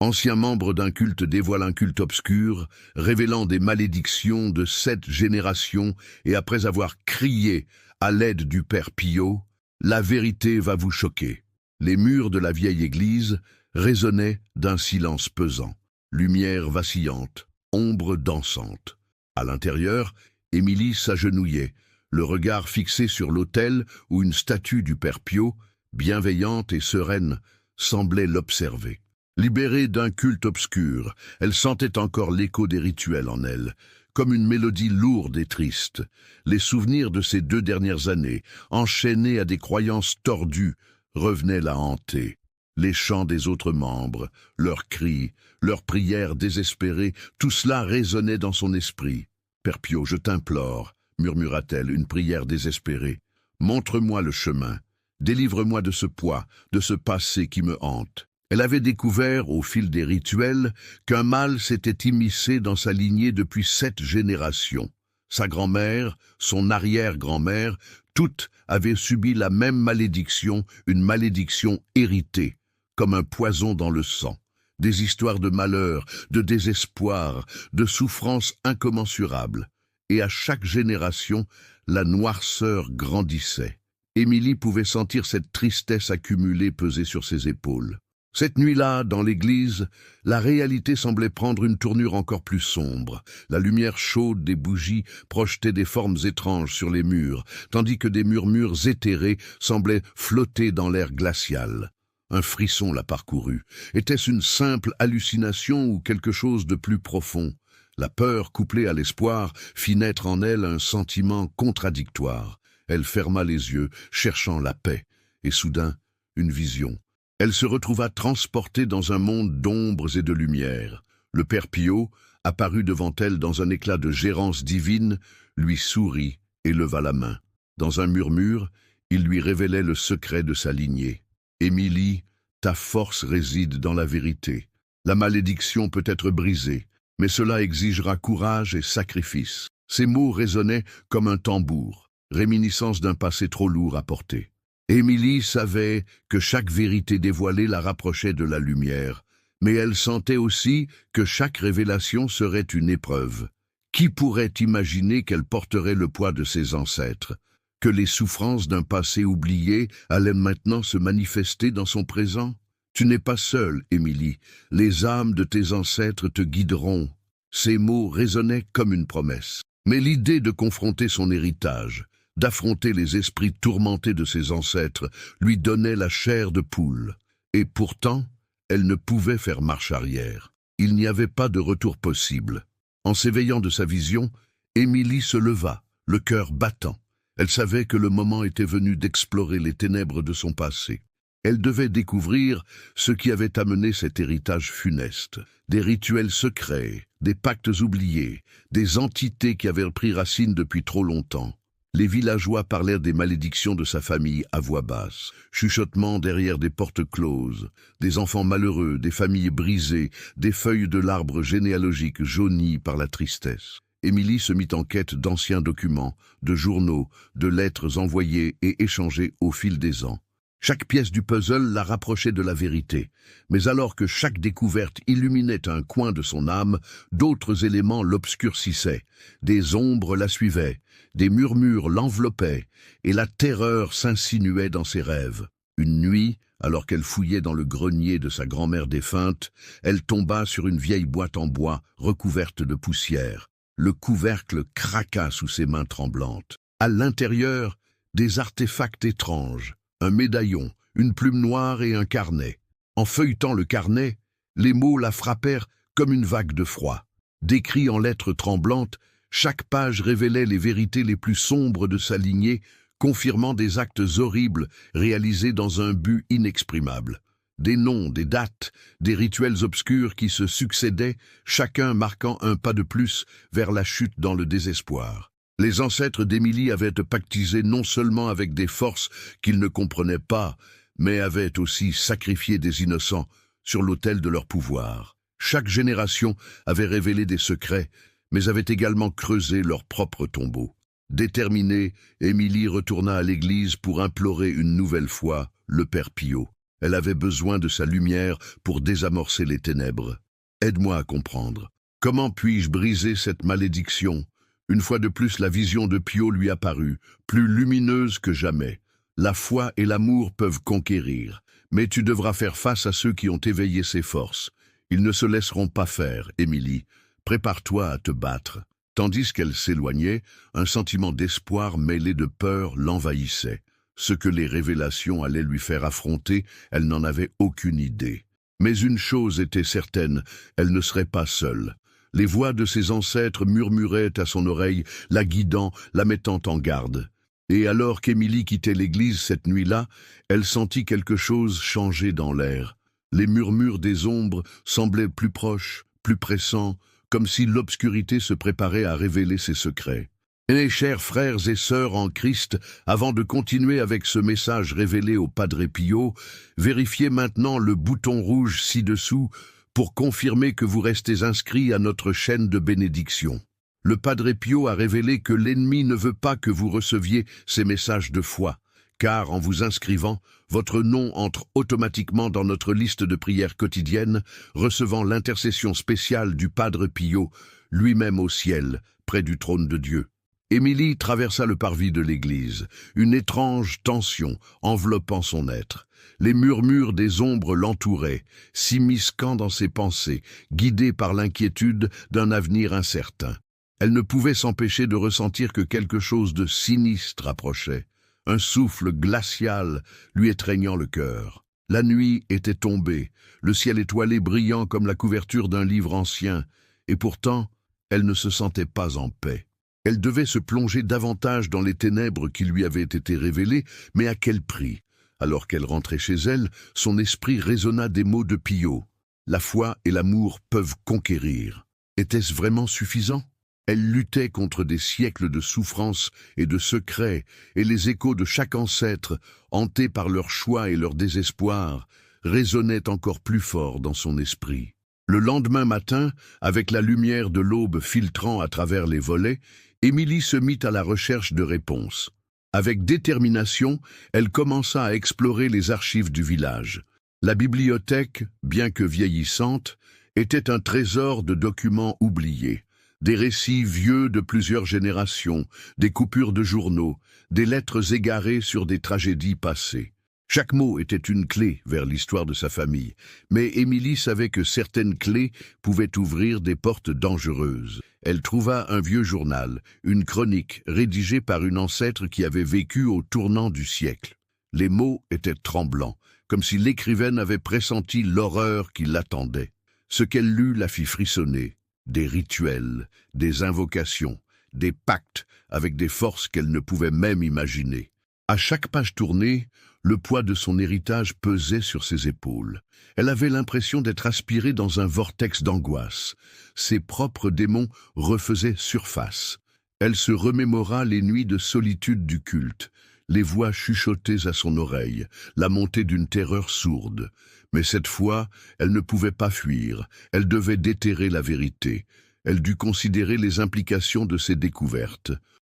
Ancien membre d'un culte dévoile un culte obscur, révélant des malédictions de 7 générations, et après avoir crié à l'aide du Père Pio, la vérité va vous choquer. Les murs de la vieille église résonnaient d'un silence pesant, lumière vacillante, ombre dansante. À l'intérieur, Émilie s'agenouillait, le regard fixé sur l'autel où une statue du Père Pio, bienveillante et sereine, semblait l'observer. Libérée d'un culte obscur, elle sentait encore l'écho des rituels en elle, comme une mélodie lourde et triste. Les souvenirs de ces 2 dernières années, enchaînés à des croyances tordues, revenaient la hanter. Les chants des autres membres, leurs cris, leurs prières désespérées, tout cela résonnait dans son esprit. « Père Pio, je t'implore » murmura-t-elle, une prière désespérée. « Montre-moi le chemin. Délivre-moi de ce poids, de ce passé qui me hante. » Elle avait découvert, au fil des rituels, qu'un mal s'était immiscé dans sa lignée depuis 7 générations. Sa grand-mère, son arrière-grand-mère, toutes avaient subi la même malédiction, une malédiction héritée, comme un poison dans le sang. Des histoires de malheur, de désespoir, de souffrances incommensurables. Et à chaque génération, la noirceur grandissait. Émilie pouvait sentir cette tristesse accumulée peser sur ses épaules. Cette nuit-là, dans l'église, la réalité semblait prendre une tournure encore plus sombre. La lumière chaude des bougies projetait des formes étranges sur les murs, tandis que des murmures éthérés semblaient flotter dans l'air glacial. Un frisson la parcourut. Était-ce une simple hallucination ou quelque chose de plus profond? La peur, couplée à l'espoir, fit naître en elle un sentiment contradictoire. Elle ferma les yeux, cherchant la paix, et soudain, une vision. Elle se retrouva transportée dans un monde d'ombres et de lumière. Le Père Pio, apparut devant elle dans un éclat de gérance divine, lui sourit et leva la main. Dans un murmure, il lui révélait le secret de sa lignée. « Émilie, ta force réside dans la vérité. La malédiction peut être brisée, mais cela exigera courage et sacrifice. » Ces mots résonnaient comme un tambour, réminiscence d'un passé trop lourd à porter. Émilie savait que chaque vérité dévoilée la rapprochait de la lumière, mais elle sentait aussi que chaque révélation serait une épreuve. Qui pourrait imaginer qu'elle porterait le poids de ses ancêtres, que les souffrances d'un passé oublié allaient maintenant se manifester dans son présent? Tu n'es pas seule, Émilie, les âmes de tes ancêtres te guideront. Ces mots résonnaient comme une promesse. Mais l'idée de confronter son héritage, d'affronter les esprits tourmentés de ses ancêtres, lui donnait la chair de poule. Et pourtant, elle ne pouvait faire marche arrière. Il n'y avait pas de retour possible. En s'éveillant de sa vision, Émilie se leva, le cœur battant. Elle savait que le moment était venu d'explorer les ténèbres de son passé. Elle devait découvrir ce qui avait amené cet héritage funeste. Des rituels secrets, des pactes oubliés, des entités qui avaient pris racine depuis trop longtemps. Les villageois parlèrent des malédictions de sa famille à voix basse, chuchotements derrière des portes closes, des enfants malheureux, des familles brisées, des feuilles de l'arbre généalogique jaunies par la tristesse. Émilie se mit en quête d'anciens documents, de journaux, de lettres envoyées et échangées au fil des ans. Chaque pièce du puzzle la rapprochait de la vérité, mais alors que chaque découverte illuminait un coin de son âme, d'autres éléments l'obscurcissaient. Des ombres la suivaient, des murmures l'enveloppaient, et la terreur s'insinuait dans ses rêves. Une nuit, alors qu'elle fouillait dans le grenier de sa grand-mère défunte, elle tomba sur une vieille boîte en bois recouverte de poussière. Le couvercle craqua sous ses mains tremblantes. À l'intérieur, des artefacts étranges. Un médaillon, une plume noire et un carnet. En feuilletant le carnet, les mots la frappèrent comme une vague de froid. Décrits en lettres tremblantes, chaque page révélait les vérités les plus sombres de sa lignée, confirmant des actes horribles réalisés dans un but inexprimable. Des noms, des dates, des rituels obscurs qui se succédaient, chacun marquant un pas de plus vers la chute dans le désespoir. Les ancêtres d'Émilie avaient pactisé non seulement avec des forces qu'ils ne comprenaient pas, mais avaient aussi sacrifié des innocents sur l'autel de leur pouvoir. Chaque génération avait révélé des secrets, mais avait également creusé leur propre tombeau. Déterminée, Émilie retourna à l'église pour implorer une nouvelle fois le Père Pio. Elle avait besoin de sa lumière pour désamorcer les ténèbres. Aide-moi à comprendre. Comment puis-je briser cette malédiction? Une fois de plus, la vision de Pio lui apparut, plus lumineuse que jamais. La foi et l'amour peuvent conquérir, mais tu devras faire face à ceux qui ont éveillé ses forces. Ils ne se laisseront pas faire, Émilie. Prépare-toi à te battre. Tandis qu'elle s'éloignait, un sentiment d'espoir mêlé de peur l'envahissait. Ce que les révélations allaient lui faire affronter, elle n'en avait aucune idée. Mais une chose était certaine, elle ne serait pas seule. Les voix de ses ancêtres murmuraient à son oreille, la guidant, la mettant en garde. Et alors qu'Émilie quittait l'église cette nuit-là, elle sentit quelque chose changer dans l'air. Les murmures des ombres semblaient plus proches, plus pressants, comme si l'obscurité se préparait à révéler ses secrets. Et chers frères et sœurs en Christ, avant de continuer avec ce message révélé au Padre Pio, vérifiez maintenant le bouton rouge ci-dessous pour confirmer que vous restez inscrits à notre chaîne de bénédiction. Le Padre Pio a révélé que l'ennemi ne veut pas que vous receviez ces messages de foi, car en vous inscrivant, votre nom entre automatiquement dans notre liste de prières quotidiennes, recevant l'intercession spéciale du Padre Pio, lui-même au ciel, près du trône de Dieu. Émilie traversa le parvis de l'église, une étrange tension enveloppant son être. Les murmures des ombres l'entouraient, s'immisquant dans ses pensées, guidée par l'inquiétude d'un avenir incertain. Elle ne pouvait s'empêcher de ressentir que quelque chose de sinistre approchait. Un souffle glacial lui étreignant le cœur. La nuit était tombée, le ciel étoilé brillant comme la couverture d'un livre ancien, et pourtant, elle ne se sentait pas en paix. Elle devait se plonger davantage dans les ténèbres qui lui avaient été révélées, mais à quel prix? Alors qu'elle rentrait chez elle, son esprit résonna des mots de Pio. La foi et l'amour peuvent conquérir. Était-ce vraiment suffisant? Elle luttait contre des siècles de souffrances et de secrets, et les échos de chaque ancêtre, hantés par leur choix et leur désespoir, résonnaient encore plus fort dans son esprit. Le lendemain matin, avec la lumière de l'aube filtrant à travers les volets, Émilie se mit à la recherche de réponses. Avec détermination, elle commença à explorer les archives du village. La bibliothèque, bien que vieillissante, était un trésor de documents oubliés. Des récits vieux de plusieurs générations, des coupures de journaux, des lettres égarées sur des tragédies passées. Chaque mot était une clé vers l'histoire de sa famille, mais Émilie savait que certaines clés pouvaient ouvrir des portes dangereuses. Elle trouva un vieux journal, une chronique rédigée par une ancêtre qui avait vécu au tournant du siècle. Les mots étaient tremblants, comme si l'écrivaine avait pressenti l'horreur qui l'attendait. Ce qu'elle lut la fit frissonner. Des rituels, des invocations, des pactes avec des forces qu'elle ne pouvait même imaginer. À chaque page tournée, le poids de son héritage pesait sur ses épaules. Elle avait l'impression d'être aspirée dans un vortex d'angoisse. Ses propres démons refaisaient surface. Elle se remémora les nuits de solitude du culte, les voix chuchotées à son oreille, la montée d'une terreur sourde. Mais cette fois, elle ne pouvait pas fuir, elle devait déterrer la vérité. Elle dut considérer les implications de ses découvertes.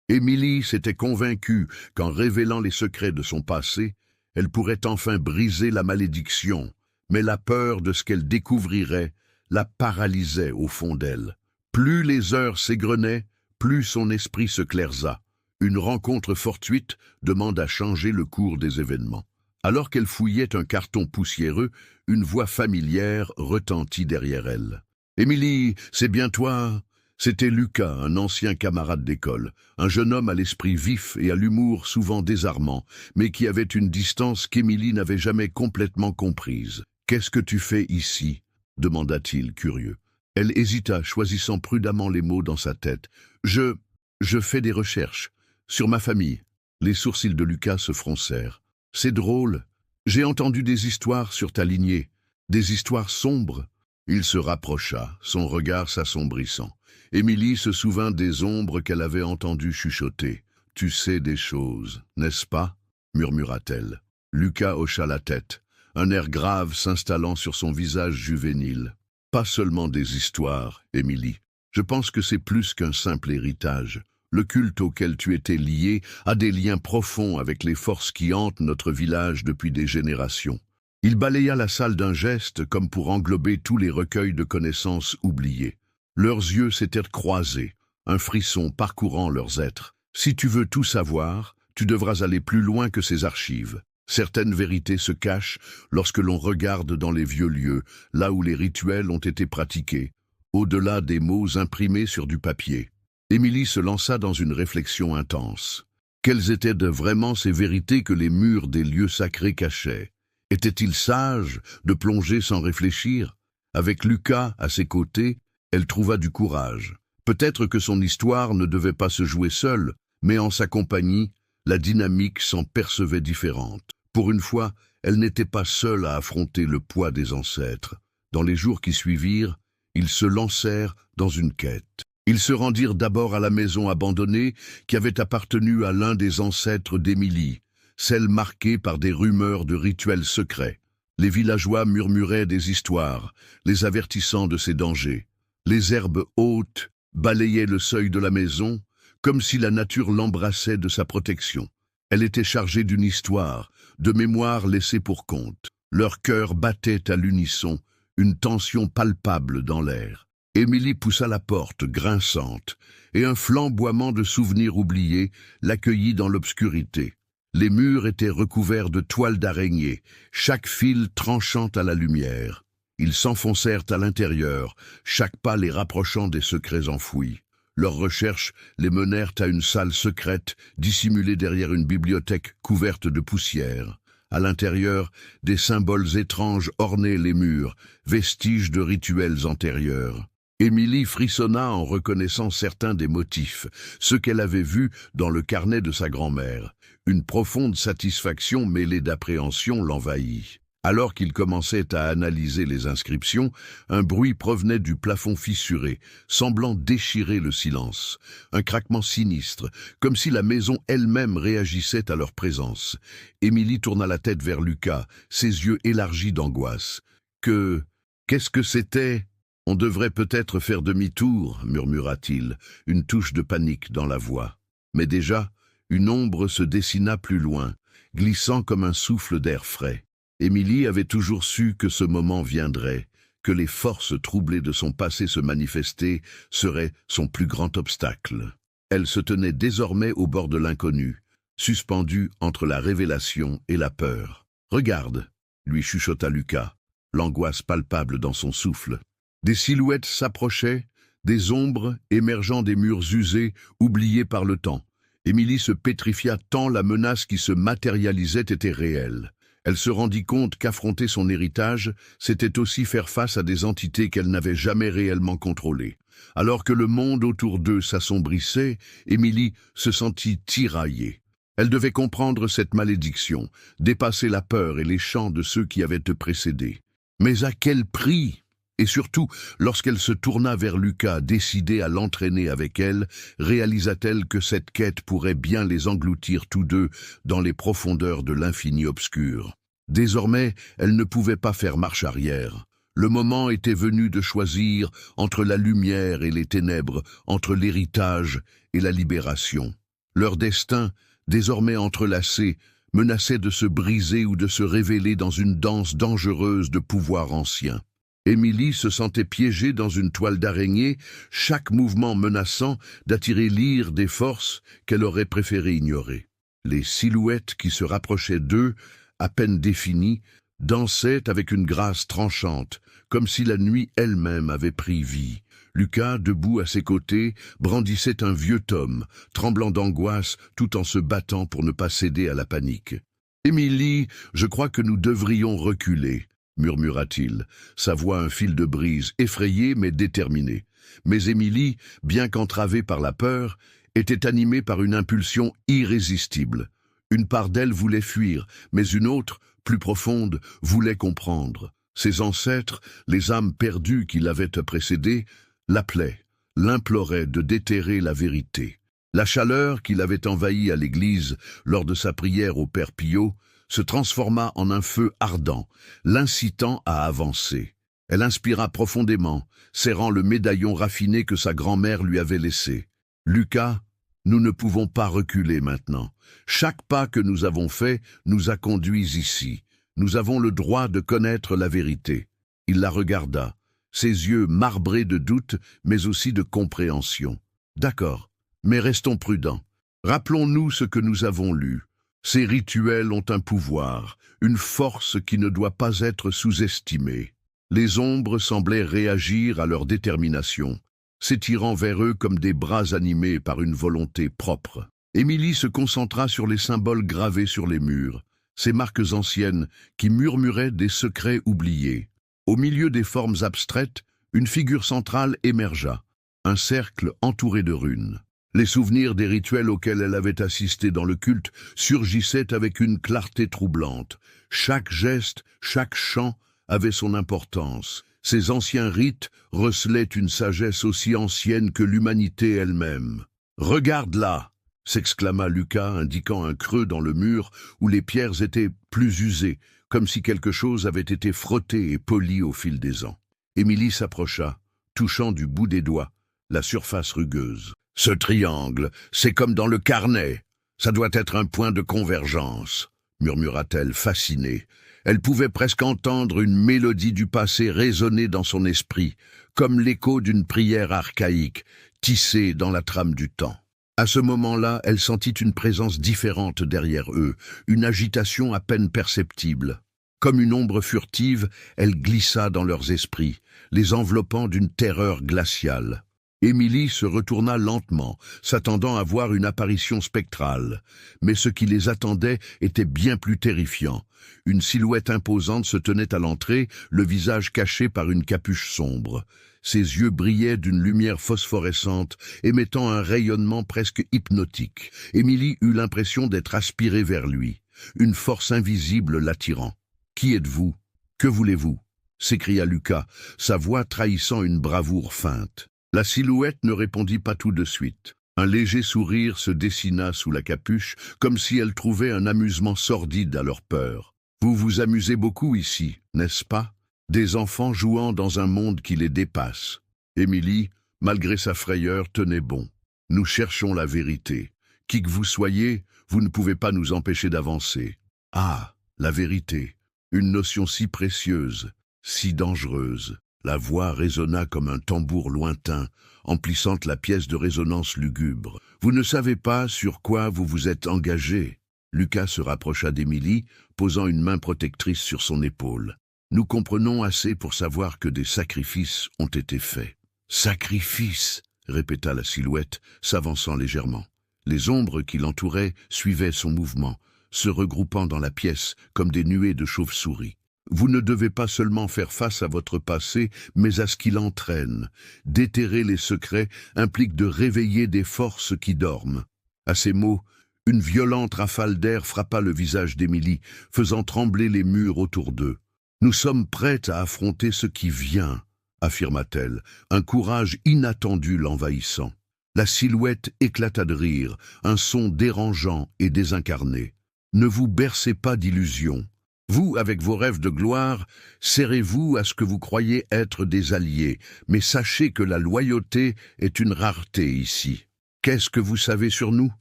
Émilie s'était convaincue qu'en révélant les secrets de son passé, elle pourrait enfin briser la malédiction, mais la peur de ce qu'elle découvrirait la paralysait au fond d'elle. Plus les heures s'égrenaient, plus son esprit se clairsa. Une rencontre fortuite demande à changer le cours des événements. Alors qu'elle fouillait un carton poussiéreux, une voix familière retentit derrière elle. « Émilie, c'est bien toi ?» C'était Lucas, un ancien camarade d'école, un jeune homme à l'esprit vif et à l'humour souvent désarmant, mais qui avait une distance qu'Émilie n'avait jamais complètement comprise. « Qu'est-ce que tu fais ici ?» demanda-t-il, curieux. Elle hésita, choisissant prudemment les mots dans sa tête. « Je fais des recherches. Sur ma famille. » Les sourcils de Lucas se froncèrent. « C'est drôle. J'ai entendu des histoires sur ta lignée. Des histoires sombres. » Il se rapprocha, son regard s'assombrissant. Émilie se souvint des ombres qu'elle avait entendues chuchoter. « Tu sais des choses, n'est-ce pas ?» murmura-t-elle. Lucas hocha la tête, un air grave s'installant sur son visage juvénile. « Pas seulement des histoires, Émilie. Je pense que c'est plus qu'un simple héritage. Le culte auquel tu étais lié a des liens profonds avec les forces qui hantent notre village depuis des générations. Il balaya la salle d'un geste comme pour englober tous les recueils de connaissances oubliés. Leurs yeux s'étaient croisés, un frisson parcourant leurs êtres. Si tu veux tout savoir, tu devras aller plus loin que ces archives. Certaines vérités se cachent lorsque l'on regarde dans les vieux lieux, là où les rituels ont été pratiqués, au-delà des mots imprimés sur du papier. Émilie se lança dans une réflexion intense. Quelles étaient vraiment ces vérités que les murs des lieux sacrés cachaient? Était-il sage de plonger sans réfléchir? Avec Lucas à ses côtés, elle trouva du courage. Peut-être que son histoire ne devait pas se jouer seule, mais en sa compagnie, la dynamique s'en percevait différente. Pour une fois, elle n'était pas seule à affronter le poids des ancêtres. Dans les jours qui suivirent, ils se lancèrent dans une quête. Ils se rendirent d'abord à la maison abandonnée qui avait appartenu à l'un des ancêtres d'Émilie, celle marquée par des rumeurs de rituels secrets. Les villageois murmuraient des histoires, les avertissant de ces dangers. Les herbes hautes balayaient le seuil de la maison, comme si la nature l'embrassait de sa protection. Elle était chargée d'une histoire, de mémoires laissées pour compte. Leurs cœurs battaient à l'unisson, une tension palpable dans l'air. Émilie poussa la porte, grinçante, et un flamboiement de souvenirs oubliés l'accueillit dans l'obscurité. Les murs étaient recouverts de toiles d'araignée, chaque fil tranchant à la lumière. Ils s'enfoncèrent à l'intérieur, chaque pas les rapprochant des secrets enfouis. Leurs recherches les menèrent à une salle secrète, dissimulée derrière une bibliothèque couverte de poussière. À l'intérieur, des symboles étranges ornaient les murs, vestiges de rituels antérieurs. Émilie frissonna en reconnaissant certains des motifs, ceux qu'elle avait vus dans le carnet de sa grand-mère. Une profonde satisfaction mêlée d'appréhension l'envahit. Alors qu'il commençait à analyser les inscriptions, un bruit provenait du plafond fissuré, semblant déchirer le silence. Un craquement sinistre, comme si la maison elle-même réagissait à leur présence. Émilie tourna la tête vers Lucas, ses yeux élargis d'angoisse. Qu'est-ce que c'était ? On devrait peut-être faire demi-tour, murmura-t-il, une touche de panique dans la voix. Mais déjà, une ombre se dessina plus loin, glissant comme un souffle d'air frais. Émilie avait toujours su que ce moment viendrait, que les forces troublées de son passé se manifester seraient son plus grand obstacle. Elle se tenait désormais au bord de l'inconnu, suspendue entre la révélation et la peur. « Regarde !» lui chuchota Lucas, l'angoisse palpable dans son souffle. Des silhouettes s'approchaient, des ombres émergeant des murs usés, oubliés par le temps. Émilie se pétrifia tant la menace qui se matérialisait était réelle. Elle se rendit compte qu'affronter son héritage, c'était aussi faire face à des entités qu'elle n'avait jamais réellement contrôlées. Alors que le monde autour d'eux s'assombrissait, Émilie se sentit tiraillée. Elle devait comprendre cette malédiction, dépasser la peur et les chants de ceux qui avaient précédé. Mais à quel prix ? Et surtout, lorsqu'elle se tourna vers Lucas, décidée à l'entraîner avec elle, réalisa-t-elle que cette quête pourrait bien les engloutir tous deux dans les profondeurs de l'infini obscur. Désormais, elle ne pouvait pas faire marche arrière. Le moment était venu de choisir entre la lumière et les ténèbres, entre l'héritage et la libération. Leur destin, désormais entrelacé, menaçait de se briser ou de se révéler dans une danse dangereuse de pouvoirs anciens. Émilie se sentait piégée dans une toile d'araignée, chaque mouvement menaçant d'attirer l'ire des forces qu'elle aurait préféré ignorer. Les silhouettes qui se rapprochaient d'eux, à peine définies, dansaient avec une grâce tranchante, comme si la nuit elle-même avait pris vie. Lucas, debout à ses côtés, brandissait un vieux tome, tremblant d'angoisse tout en se battant pour ne pas céder à la panique. « Émilie, je crois que nous devrions reculer. » murmura-t-il, sa voix un fil de brise, effrayée mais déterminée. Mais Émilie, bien qu'entravée par la peur, était animée par une impulsion irrésistible. Une part d'elle voulait fuir, mais une autre, plus profonde, voulait comprendre. Ses ancêtres, les âmes perdues qui l'avaient précédée, l'appelaient, l'imploraient de déterrer la vérité. La chaleur qui l'avait envahie à l'église lors de sa prière au Père Pio se transforma en un feu ardent, l'incitant à avancer. Elle inspira profondément, serrant le médaillon raffiné que sa grand-mère lui avait laissé. « Lucas, nous ne pouvons pas reculer maintenant. Chaque pas que nous avons fait nous a conduits ici. Nous avons le droit de connaître la vérité. Il la regarda, ses yeux marbrés de doute, mais aussi de compréhension. D'accord, mais restons prudents. Rappelons-nous ce que nous avons lu. Ces rituels ont un pouvoir, une force qui ne doit pas être sous-estimée. Les ombres semblaient réagir à leur détermination, s'étirant vers eux comme des bras animés par une volonté propre. Émilie se concentra sur les symboles gravés sur les murs, ces marques anciennes qui murmuraient des secrets oubliés. Au milieu des formes abstraites, une figure centrale émergea, un cercle entouré de runes. Les souvenirs des rituels auxquels elle avait assisté dans le culte surgissaient avec une clarté troublante. Chaque geste, chaque chant avait son importance. Ces anciens rites recelaient une sagesse aussi ancienne que l'humanité elle-même. « Regarde là !» s'exclama Lucas, indiquant un creux dans le mur où les pierres étaient plus usées, comme si quelque chose avait été frotté et poli au fil des ans. Émilie s'approcha, touchant du bout des doigts la surface rugueuse. « Ce triangle, c'est comme dans le carnet. Ça doit être un point de convergence, » murmura-t-elle, fascinée. Elle pouvait presque entendre une mélodie du passé résonner dans son esprit, comme l'écho d'une prière archaïque, tissée dans la trame du temps. À ce moment-là, elle sentit une présence différente derrière eux, une agitation à peine perceptible. Comme une ombre furtive, elle glissa dans leurs esprits, les enveloppant d'une terreur glaciale. Émilie se retourna lentement, s'attendant à voir une apparition spectrale. Mais ce qui les attendait était bien plus terrifiant. Une silhouette imposante se tenait à l'entrée, le visage caché par une capuche sombre. Ses yeux brillaient d'une lumière phosphorescente, émettant un rayonnement presque hypnotique. Émilie eut l'impression d'être aspirée vers lui, une force invisible l'attirant. « Qui êtes-vous? Que voulez-vous » s'écria Lucas, sa voix trahissant une bravoure feinte. La silhouette ne répondit pas tout de suite. Un léger sourire se dessina sous la capuche, comme si elle trouvait un amusement sordide à leur peur. « Vous vous amusez beaucoup ici, n'est-ce pas ? Des enfants jouant dans un monde qui les dépasse. » Émilie, malgré sa frayeur, tenait bon. « Nous cherchons la vérité. Qui que vous soyez, vous ne pouvez pas nous empêcher d'avancer. » Ah, la vérité, une notion si précieuse, si dangereuse. La voix résonna comme un tambour lointain, emplissant la pièce de résonance lugubre. « Vous ne savez pas sur quoi vous vous êtes engagé. » Lucas se rapprocha d'Émilie, posant une main protectrice sur son épaule. « Nous comprenons assez pour savoir que des sacrifices ont été faits. »« Sacrifices !» répéta la silhouette, s'avançant légèrement. Les ombres qui l'entouraient suivaient son mouvement, se regroupant dans la pièce comme des nuées de chauves-souris. Vous ne devez pas seulement faire face à votre passé, mais à ce qui l'entraîne. Déterrer les secrets implique de réveiller des forces qui dorment. À ces mots, une violente rafale d'air frappa le visage d'Émilie, faisant trembler les murs autour d'eux. « Nous sommes prêtes à affronter ce qui vient, » affirma-t-elle, un courage inattendu l'envahissant. La silhouette éclata de rire, un son dérangeant et désincarné. « Ne vous bercez pas d'illusions. Vous, avec vos rêves de gloire, serrez-vous à ce que vous croyez être des alliés, mais sachez que la loyauté est une rareté ici. »« Qu'est-ce que vous savez sur nous ?»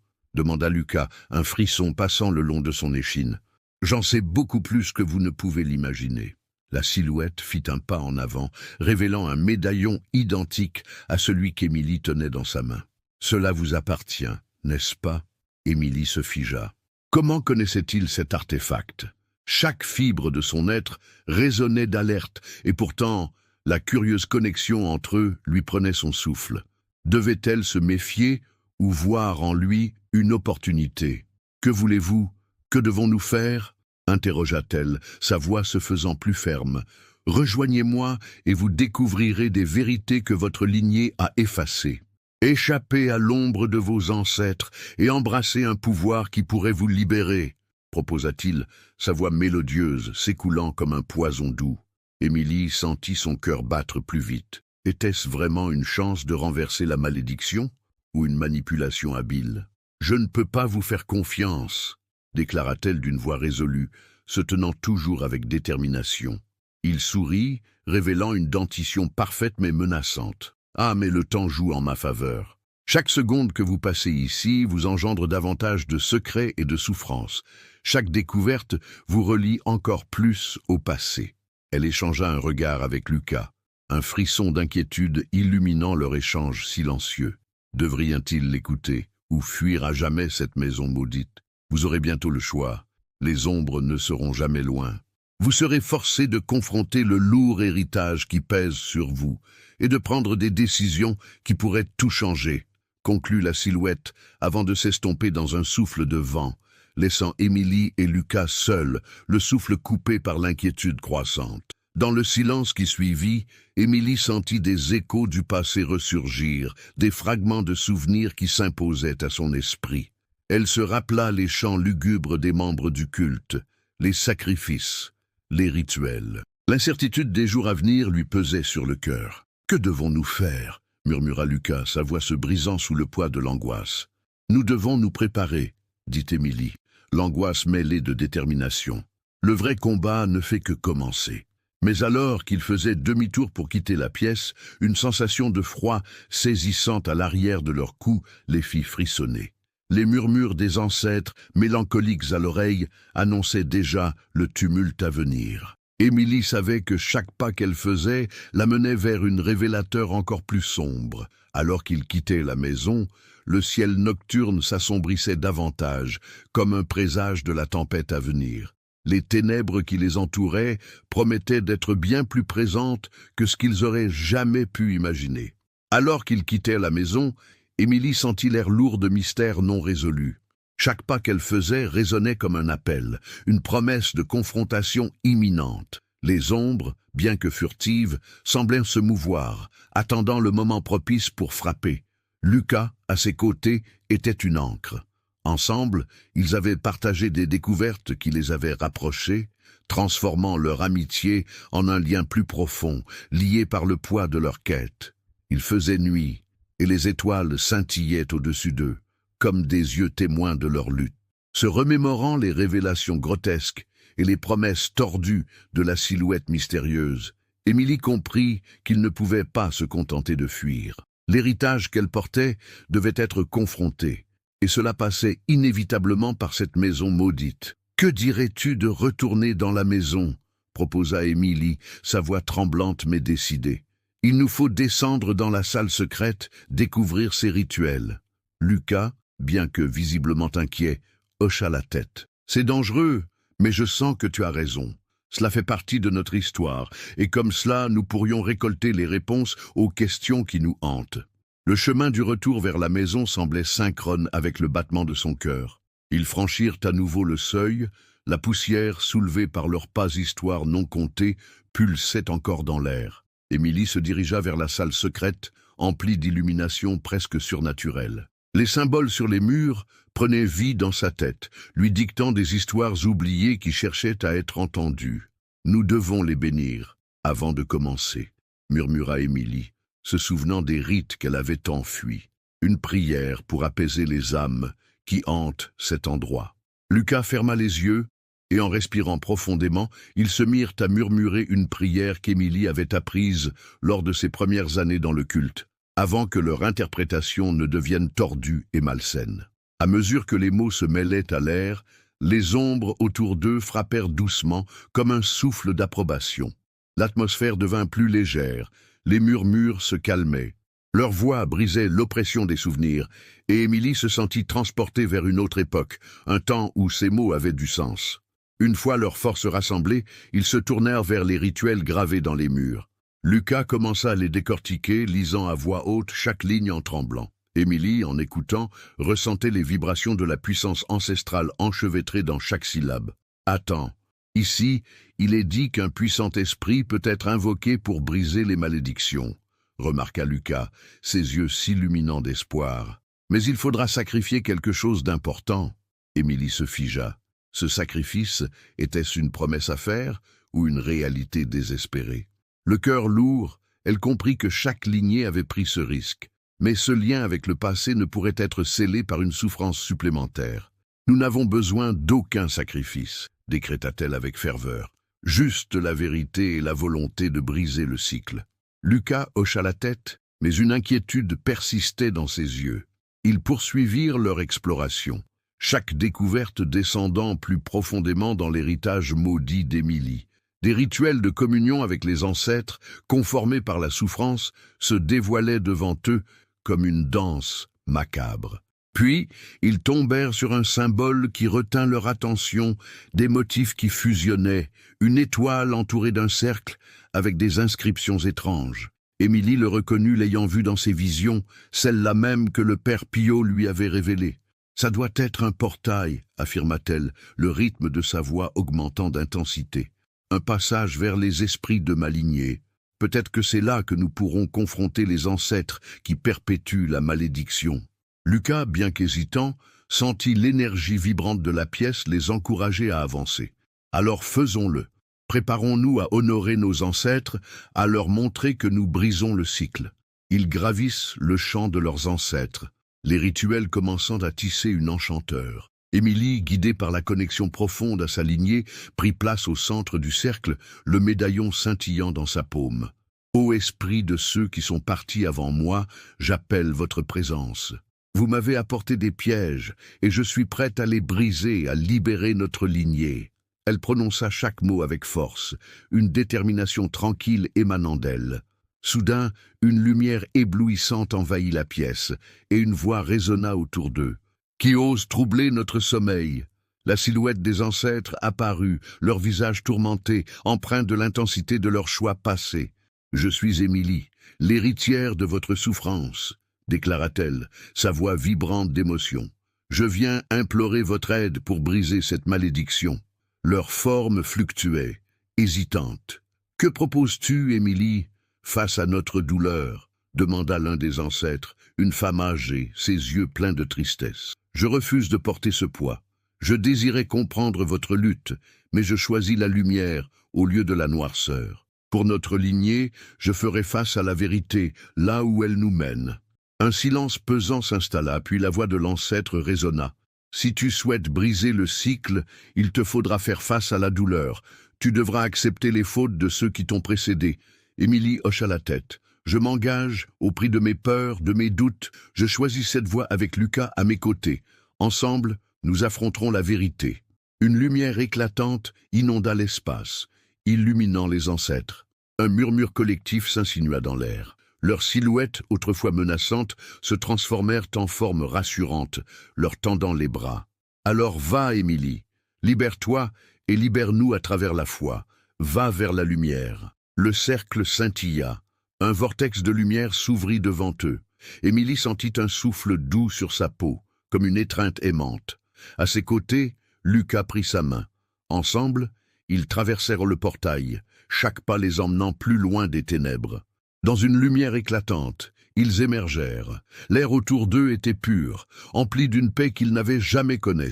demanda Lucas, un frisson passant le long de son échine. « J'en sais beaucoup plus que vous ne pouvez l'imaginer. » La silhouette fit un pas en avant, révélant un médaillon identique à celui qu'Émilie tenait dans sa main. « Cela vous appartient, n'est-ce pas ?» Émilie se figea. Comment connaissait-il cet artefact ? Chaque fibre de son être résonnait d'alerte, et pourtant, la curieuse connexion entre eux lui prenait son souffle. Devait-elle se méfier ou voir en lui une opportunité ? « Que voulez-vous ? Que devons-nous faire ?» interrogea-t-elle, sa voix se faisant plus ferme. « Rejoignez-moi et vous découvrirez des vérités que votre lignée a effacées. Échappez à l'ombre de vos ancêtres et embrassez un pouvoir qui pourrait vous libérer. » proposa-t-il, sa voix mélodieuse s'écoulant comme un poison doux. Émilie sentit son cœur battre plus vite. Était-ce vraiment une chance de renverser la malédiction ou une manipulation habile ? « Je ne peux pas vous faire confiance, » déclara-t-elle d'une voix résolue, se tenant toujours avec détermination. Il sourit, révélant une dentition parfaite mais menaçante. « Ah, mais le temps joue en ma faveur. Chaque seconde que vous passez ici vous engendre davantage de secrets et de souffrances. Chaque découverte vous relie encore plus au passé. Elle échangea un regard avec Lucas, un frisson d'inquiétude illuminant leur échange silencieux. Devrions-ils l'écouter ou fuir à jamais cette maison maudite? Vous aurez bientôt le choix. Les ombres ne seront jamais loin. Vous serez forcé de confronter le lourd héritage qui pèse sur vous et de prendre des décisions qui pourraient tout changer, conclut la silhouette avant de s'estomper dans un souffle de vent, laissant Émilie et Lucas seuls, le souffle coupé par l'inquiétude croissante. Dans le silence qui suivit, Émilie sentit des échos du passé ressurgir, des fragments de souvenirs qui s'imposaient à son esprit. Elle se rappela les chants lugubres des membres du culte, les sacrifices, les rituels. L'incertitude des jours à venir lui pesait sur le cœur. « Que devons-nous faire ?» murmura Lucas, sa voix se brisant sous le poids de l'angoisse. « Nous devons nous préparer, » dit Émilie, l'angoisse mêlée de détermination. Le vrai combat ne fait que commencer. Mais alors qu'il faisait demi-tour pour quitter la pièce, une sensation de froid saisissant à l'arrière de leur cou les fit frissonner. Les murmures des ancêtres, mélancoliques à l'oreille, annonçaient déjà le tumulte à venir. Émilie savait que chaque pas qu'elle faisait la menait vers une révélateur encore plus sombre. Alors qu'ils quittaient la maison, le ciel nocturne s'assombrissait davantage, comme un présage de la tempête à venir. Les ténèbres qui les entouraient promettaient d'être bien plus présentes que ce qu'ils auraient jamais pu imaginer. Alors qu'ils quittaient la maison, Émilie sentit l'air lourd de mystères non résolus. Chaque pas qu'elle faisait résonnait comme un appel, une promesse de confrontation imminente. Les ombres, bien que furtives, semblaient se mouvoir, attendant le moment propice pour frapper. Lucas, à ses côtés, était une ancre. Ensemble, ils avaient partagé des découvertes qui les avaient rapprochés, transformant leur amitié en un lien plus profond, lié par le poids de leur quête. Il faisait nuit, et les étoiles scintillaient au-dessus d'eux, comme des yeux témoins de leur lutte. Se remémorant les révélations grotesques et les promesses tordues de la silhouette mystérieuse, Émilie comprit qu'ils ne pouvaient pas se contenter de fuir. L'héritage qu'elle portait devait être confronté, et cela passait inévitablement par cette maison maudite. « Que dirais-tu de retourner dans la maison ?» proposa Émilie, sa voix tremblante mais décidée. « Il nous faut descendre dans la salle secrète, découvrir ses rituels. » Lucas, bien que visiblement inquiet, hocha la tête. « C'est dangereux, mais je sens que tu as raison. Cela fait partie de notre histoire, et comme cela, nous pourrions récolter les réponses aux questions qui nous hantent. » Le chemin du retour vers la maison semblait synchrone avec le battement de son cœur. Ils franchirent à nouveau le seuil, la poussière soulevée par leurs pas histoires non comptées pulsait encore dans l'air. Émilie se dirigea vers la salle secrète, emplie d'illuminations presque surnaturelles. Les symboles sur les murs prenaient vie dans sa tête, lui dictant des histoires oubliées qui cherchaient à être entendues. « Nous devons les bénir, avant de commencer », murmura Émilie, se souvenant des rites qu'elle avait enfuis. Une prière pour apaiser les âmes qui hantent cet endroit. Lucas ferma les yeux, et en respirant profondément, ils se mirent à murmurer une prière qu'Émilie avait apprise lors de ses premières années dans le culte, avant que leur interprétation ne devienne tordue et malsaine. À mesure que les mots se mêlaient à l'air, les ombres autour d'eux frappèrent doucement comme un souffle d'approbation. L'atmosphère devint plus légère, les murmures se calmaient. Leur voix brisait l'oppression des souvenirs, et Émilie se sentit transportée vers une autre époque, un temps où ces mots avaient du sens. Une fois leurs forces rassemblées, ils se tournèrent vers les rituels gravés dans les murs. Lucas commença à les décortiquer, lisant à voix haute chaque ligne en tremblant. Émilie, en écoutant, ressentait les vibrations de la puissance ancestrale enchevêtrée dans chaque syllabe. « Attends, ici, il est dit qu'un puissant esprit peut être invoqué pour briser les malédictions. » remarqua Lucas, ses yeux s'illuminant d'espoir. « Mais il faudra sacrifier quelque chose d'important. » Émilie se figea. Ce sacrifice, était-ce une promesse à faire ou une réalité désespérée? Le cœur lourd, elle comprit que chaque lignée avait pris ce risque. Mais ce lien avec le passé ne pourrait être scellé par une souffrance supplémentaire. « Nous n'avons besoin d'aucun sacrifice, » décréta-t-elle avec ferveur. « Juste la vérité et la volonté de briser le cycle. » Lucas hocha la tête, Mais une inquiétude persistait dans ses yeux. Ils poursuivirent leur exploration, chaque découverte descendant plus profondément dans l'héritage maudit d'Émilie. Des rituels de communion avec les ancêtres, conformés par la souffrance, se dévoilaient devant eux comme une danse macabre. Puis, ils tombèrent sur un symbole qui retint leur attention, des motifs qui fusionnaient, une étoile entourée d'un cercle avec des inscriptions étranges. Émilie le reconnut l'ayant vue dans ses visions, celle-là même que le père Pio lui avait révélée. « Ça doit être un portail », affirma-t-elle, le rythme de sa voix augmentant d'intensité. « Un passage vers les esprits de ma lignée. Peut-être que c'est là que nous pourrons confronter les ancêtres qui perpétuent la malédiction. » Lucas, bien qu'hésitant, sentit l'énergie vibrante de la pièce les encourager à avancer. « Alors faisons-le. Préparons-nous à honorer nos ancêtres, à leur montrer que nous brisons le cycle. » Ils gravissent le champ de leurs ancêtres, les rituels commençant à tisser une enchanteur. Émilie, guidée par la connexion profonde à sa lignée, prit place au centre du cercle, le médaillon scintillant dans sa paume. « Ô esprit de ceux qui sont partis avant moi, j'appelle votre présence. Vous m'avez apporté des pièges, et je suis prête à les briser, à libérer notre lignée. » Elle prononça chaque mot avec force, une détermination tranquille émanant d'elle. Soudain, une lumière éblouissante envahit la pièce, et une voix résonna autour d'eux. « Qui ose troubler notre sommeil ?» La silhouette des ancêtres apparut, leur visage tourmenté, empreint de l'intensité de leur choix passé. « Je suis Émilie, l'héritière de votre souffrance, » déclara-t-elle, sa voix vibrante d'émotion. « Je viens implorer votre aide pour briser cette malédiction. » Leur forme fluctuait, hésitante. « Que proposes-tu, Émilie, face à notre douleur ?» demanda l'un des ancêtres, une femme âgée, ses yeux pleins de tristesse. « Je refuse de porter ce poids. Je désirais comprendre votre lutte, mais je choisis la lumière au lieu de la noirceur. Pour notre lignée, je ferai face à la vérité, là où elle nous mène. » Un silence pesant s'installa, puis la voix de l'ancêtre résonna. « Si tu souhaites briser le cycle, il te faudra faire face à la douleur. Tu devras accepter les fautes de ceux qui t'ont précédé. » Émilie hocha la tête. « Je m'engage, au prix de mes peurs, de mes doutes. Je choisis cette voie avec Lucas à mes côtés. Ensemble, nous affronterons la vérité. » Une lumière éclatante inonda l'espace, illuminant les ancêtres. Un murmure collectif s'insinua dans l'air. Leurs silhouettes, autrefois menaçantes, se transformèrent en formes rassurantes, leur tendant les bras. « Alors va, Émilie, libère-toi et libère-nous à travers la foi. Va vers la lumière. » Le cercle scintilla. Un vortex de lumière s'ouvrit devant eux. Émilie sentit un souffle doux sur sa peau, comme une étreinte aimante. À ses côtés, Lucas prit sa main. Ensemble, ils traversèrent le portail, chaque pas les emmenant plus loin des ténèbres. Dans une lumière éclatante, ils émergèrent. L'air autour d'eux était pur, empli d'une paix qu'ils n'avaient jamais connue.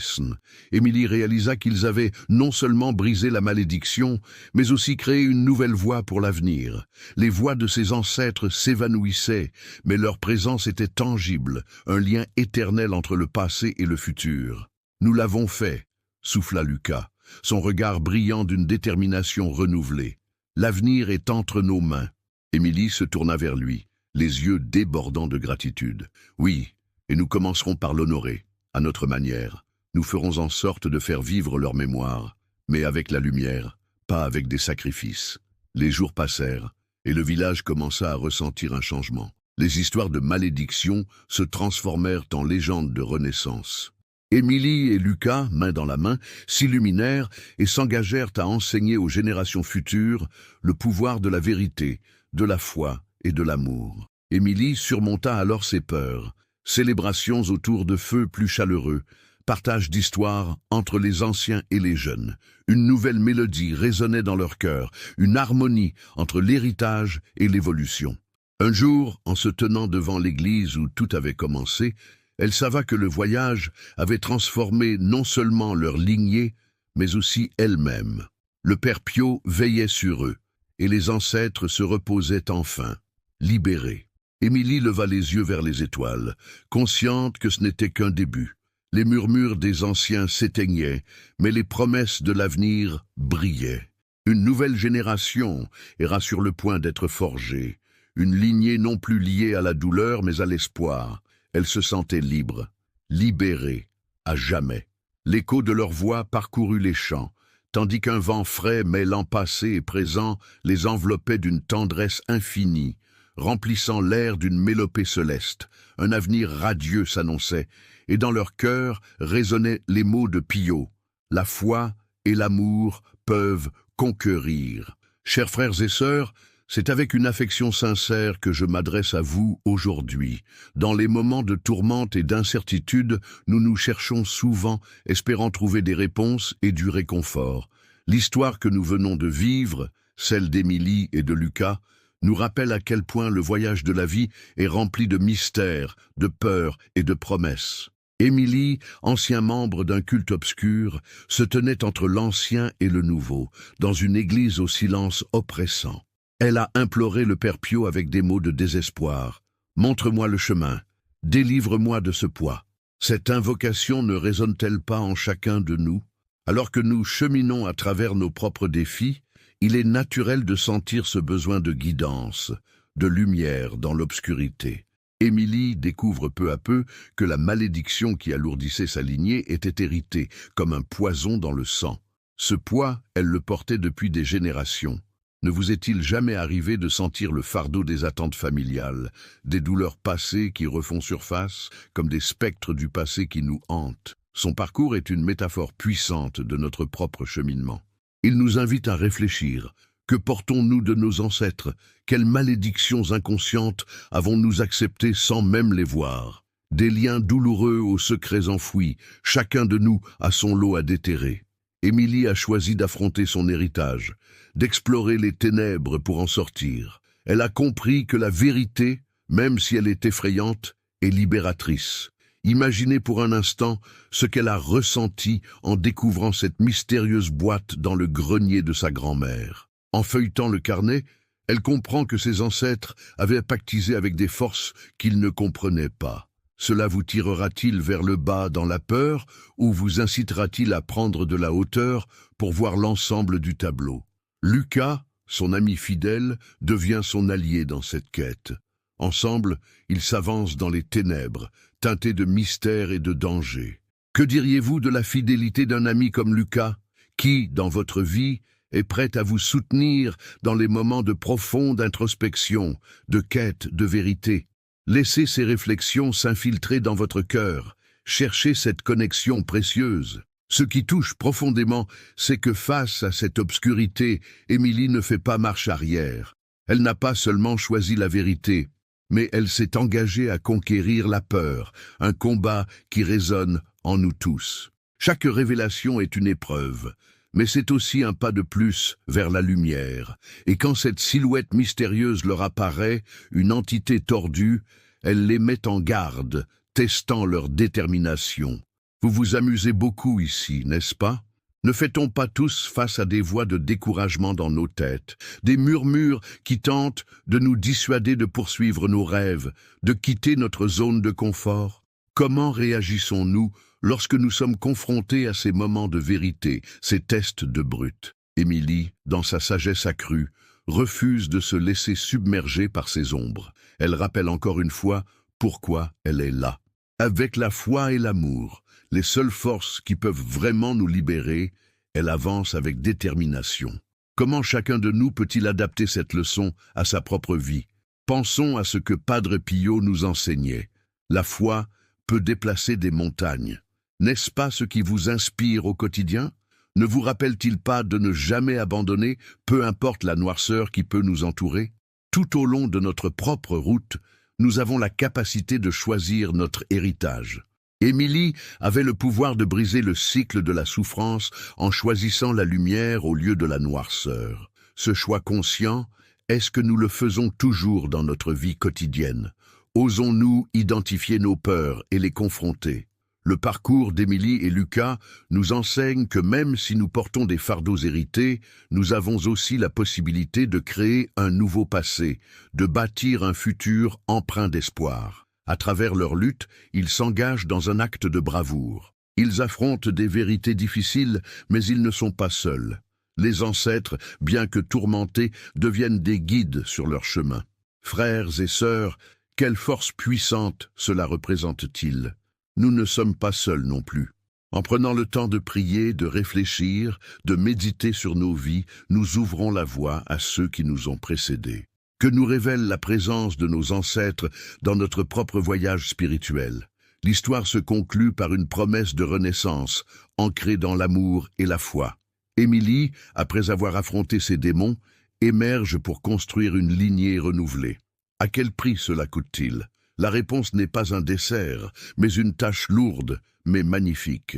Émilie réalisa qu'ils avaient non seulement brisé la malédiction, mais aussi créé une nouvelle voie pour l'avenir. Les voix de ses ancêtres s'évanouissaient, mais leur présence était tangible, un lien éternel entre le passé et le futur. « Nous l'avons fait », souffla Lucas, son regard brillant d'une détermination renouvelée. « L'avenir est entre nos mains. » Émilie se tourna vers lui, les yeux débordant de gratitude. « Oui, et nous commencerons par l'honorer, à notre manière. Nous ferons en sorte de faire vivre leur mémoire, mais avec la lumière, pas avec des sacrifices. » Les jours passèrent, et le village commença à ressentir un changement. Les histoires de malédiction se transformèrent en légendes de renaissance. Émilie et Lucas, main dans la main, s'illuminèrent et s'engagèrent à enseigner aux générations futures le pouvoir de la vérité, de la foi et de l'amour. Émilie surmonta alors ses peurs. Célébrations autour de feux plus chaleureux, partage d'histoires entre les anciens et les jeunes. Une nouvelle mélodie résonnait dans leur cœur, une harmonie entre l'héritage et l'évolution. Un jour, en se tenant devant l'église où tout avait commencé, elle sava que le voyage avait transformé non seulement leur lignée, mais aussi elle-même. Le père Pio veillait sur eux, et les ancêtres se reposaient enfin, libérés. Émilie leva les yeux vers les étoiles, consciente que ce n'était qu'un début. Les murmures des anciens s'éteignaient, mais les promesses de l'avenir brillaient. Une nouvelle génération era sur le point d'être forgée, une lignée non plus liée à la douleur mais à l'espoir. Elle se sentait libre, libérée, à jamais. L'écho de leur voix parcourut les champs, tandis qu'un vent frais mêlant passé et présent les enveloppait d'une tendresse infinie, remplissant l'air d'une mélopée céleste. Un avenir radieux s'annonçait, et dans leur cœur résonnaient les mots de Pio. La foi et l'amour peuvent conquérir. Chers frères et sœurs, c'est avec une affection sincère que je m'adresse à vous aujourd'hui. Dans les moments de tourmente et d'incertitude, nous nous cherchons souvent, espérant trouver des réponses et du réconfort. L'histoire que nous venons de vivre, celle d'Émilie et de Lucas, nous rappelle à quel point le voyage de la vie est rempli de mystères, de peurs et de promesses. Émilie, ancien membre d'un culte obscur, se tenait entre l'ancien et le nouveau, dans une église au silence oppressant. Elle a imploré le Père Pio avec des mots de désespoir. « Montre-moi le chemin, délivre-moi de ce poids. » Cette invocation ne résonne-t-elle pas en chacun de nous? Alors que nous cheminons à travers nos propres défis, il est naturel de sentir ce besoin de guidance, de lumière dans l'obscurité. Émilie découvre peu à peu que la malédiction qui alourdissait sa lignée était héritée, comme un poison dans le sang. Ce poids, elle le portait depuis des générations. Ne vous est-il jamais arrivé de sentir le fardeau des attentes familiales, des douleurs passées qui refont surface, comme des spectres du passé qui nous hantent? Son parcours est une métaphore puissante de notre propre cheminement. Il nous invite à réfléchir. Que portons-nous de nos ancêtres? Quelles malédictions inconscientes avons-nous acceptées sans même les voir? Des liens douloureux aux secrets enfouis, chacun de nous a son lot à déterrer. Émilie a choisi d'affronter son héritage, d'explorer les ténèbres pour en sortir. Elle a compris que la vérité, même si elle est effrayante, est libératrice. Imaginez pour un instant ce qu'elle a ressenti en découvrant cette mystérieuse boîte dans le grenier de sa grand-mère. En feuilletant le carnet, elle comprend que ses ancêtres avaient pactisé avec des forces qu'ils ne comprenaient pas. Cela vous tirera-t-il vers le bas dans la peur ou vous incitera-t-il à prendre de la hauteur pour voir l'ensemble du tableau? Lucas, son ami fidèle, devient son allié dans cette quête. Ensemble, ils s'avancent dans les ténèbres, teintés de mystère et de danger. Que diriez-vous de la fidélité d'un ami comme Lucas, qui, dans votre vie, est prêt à vous soutenir dans les moments de profonde introspection, de quête de vérité? Laissez ces réflexions s'infiltrer dans votre cœur. Cherchez cette connexion précieuse. Ce qui touche profondément, c'est que face à cette obscurité, Émilie ne fait pas marche arrière. Elle n'a pas seulement choisi la vérité, mais elle s'est engagée à conquérir la peur, un combat qui résonne en nous tous. Chaque révélation est une épreuve, mais c'est aussi un pas de plus vers la lumière. Et quand cette silhouette mystérieuse leur apparaît, une entité tordue, elle les met en garde, testant leur détermination. Vous vous amusez beaucoup ici, n'est-ce pas? Ne fait-on pas tous face à des voix de découragement dans nos têtes, des murmures qui tentent de nous dissuader de poursuivre nos rêves, de quitter notre zone de confort? Comment réagissons-nous lorsque nous sommes confrontés à ces moments de vérité, ces tests de brut? Émilie, dans sa sagesse accrue, refuse de se laisser submerger par ces ombres. Elle rappelle encore une fois pourquoi elle est là. Avec la foi et l'amour, les seules forces qui peuvent vraiment nous libérer, elle avance avec détermination. Comment chacun de nous peut-il adapter cette leçon à sa propre vie? Pensons à ce que Padre Pio nous enseignait. La foi peut déplacer des montagnes. N'est-ce pas ce qui vous inspire au quotidien? Ne vous rappelle-t-il pas de ne jamais abandonner, peu importe la noirceur qui peut nous entourer? Tout au long de notre propre route, nous avons la capacité de choisir notre héritage. Émilie avait le pouvoir de briser le cycle de la souffrance en choisissant la lumière au lieu de la noirceur. Ce choix conscient, est-ce que nous le faisons toujours dans notre vie quotidienne? Osons-nous identifier nos peurs et les confronter? Le parcours d'Émilie et Lucas nous enseigne que même si nous portons des fardeaux hérités, nous avons aussi la possibilité de créer un nouveau passé, de bâtir un futur empreint d'espoir. À travers leur lutte, ils s'engagent dans un acte de bravoure. Ils affrontent des vérités difficiles, mais ils ne sont pas seuls. Les ancêtres, bien que tourmentés, deviennent des guides sur leur chemin. Frères et sœurs, quelle force puissante cela représente-t-il? Nous ne sommes pas seuls non plus. En prenant le temps de prier, de réfléchir, de méditer sur nos vies, nous ouvrons la voie à ceux qui nous ont précédés. Que nous révèle la présence de nos ancêtres dans notre propre voyage spirituel. L'histoire se conclut par une promesse de renaissance, ancrée dans l'amour et la foi. Émilie, après avoir affronté ses démons, émerge pour construire une lignée renouvelée. À quel prix cela coûte-t-il? La réponse n'est pas un dessert, mais une tâche lourde, mais magnifique.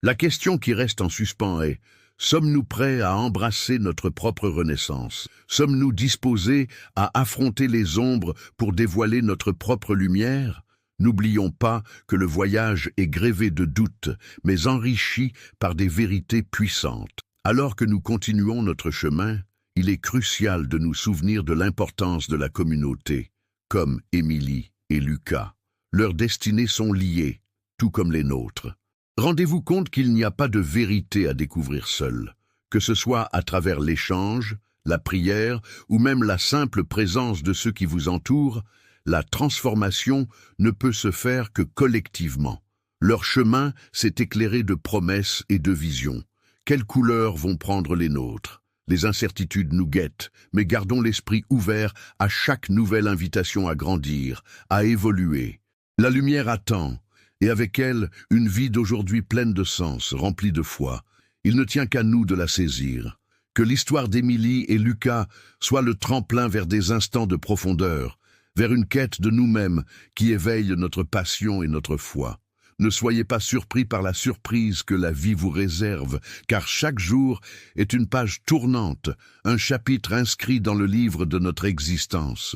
La question qui reste en suspens est: sommes-nous prêts à embrasser notre propre renaissance? Sommes-nous disposés à affronter les ombres pour dévoiler notre propre lumière? N'oublions pas que le voyage est grévé de doutes, mais enrichi par des vérités puissantes. Alors que nous continuons notre chemin, il est crucial de nous souvenir de l'importance de la communauté, comme Émilie et Lucas. Leurs destinées sont liées, tout comme les nôtres. Rendez-vous compte qu'il n'y a pas de vérité à découvrir seul, que ce soit à travers l'échange, la prière ou même la simple présence de ceux qui vous entourent. La transformation ne peut se faire que collectivement. Leur chemin s'est éclairé de promesses et de visions. Quelles couleurs vont prendre les nôtres? Les incertitudes nous guettent, mais gardons l'esprit ouvert à chaque nouvelle invitation à grandir, à évoluer. La lumière attend, et avec elle, une vie d'aujourd'hui pleine de sens, remplie de foi. Il ne tient qu'à nous de la saisir. Que l'histoire d'Émilie et Lucas soit le tremplin vers des instants de profondeur, vers une quête de nous-mêmes qui éveille notre passion et notre foi. Ne soyez pas surpris par la surprise que la vie vous réserve, car chaque jour est une page tournante, un chapitre inscrit dans le livre de notre existence.